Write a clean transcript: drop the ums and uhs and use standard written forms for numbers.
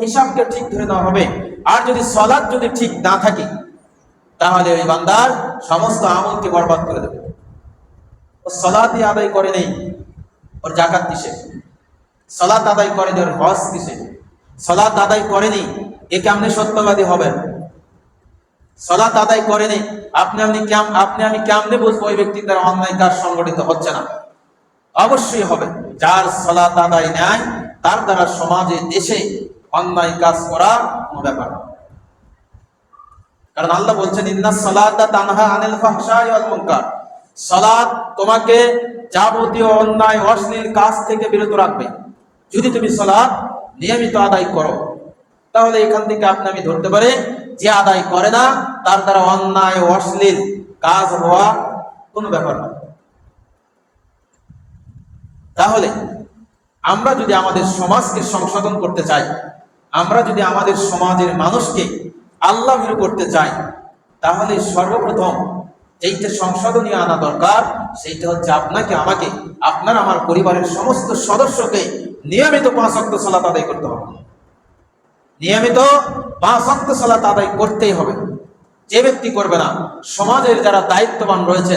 হিসাবকে ঠিক ধরে নেওয়া হবে। আর যদি সালাত যদি ঠিক না থাকে, তাহলে ওই বান্দার সমস্ত আমলকে বরবাদ করে দেবে। ও সালাতই আদায় করে নেই, ওর যাকাত কিসে? সালাত আদায় করেনি, ওর হজ কিসে? সালাত আদায় করেনি, এ কেমনে সত্যবাদী হবেন? সালাত আদায় করেনি, আপনি আমি কেমনে বুঝবো ওই ব্যক্তির দ্বারা অন্যায় কাজ সংগঠিত হচ্ছে না? অবশ্যই হবে। যার সালাত আদায় নাই, তার দ্বারা সমাজে দেশে অন্যায় কাজ করা কোনো ব্যাপার না। কারণ আল্লাহ বলছেন, ইন্নাস সালাতা তানহা আনিল ফাহশাই ওয়াল মুনকার, সালাত তোমাকে যাবতীয় অন্যায় অশ্লীল কাজ থেকে বিরত রাখবে। যদি তুমি সালাত নিয়মিত আদায় করো, তাহলে এখান থেকে আমি ধরতে পারি যে আদায় করে না, তার দ্বারা অন্যায় অশ্লীল কাজ হওয়া কোনো ব্যাপার না। তাহলে আমরা যদি আমাদের সমাজকে সংশোধন করতে চাই, আমরা যদি আমাদের সমাজের মানুষকে আল্লাহ ভীরু করতে চাই, তাহলে সর্বপ্রথম এইটা সংশোধনীয় আনা দরকার। সেইটা হচ্ছে আপনাকে, আমাকে, আপনার আমার পরিবারের সমস্ত সদস্যকে নিয়মিত 5 ওয়াক্ত সালাত আদায় করতে হবে। নিয়মিত 5 ওয়াক্ত সালাত আদায় করতেই হবে। যে ব্যক্তি করবে না, সমাজের যারা দায়িত্ববান রয়েছে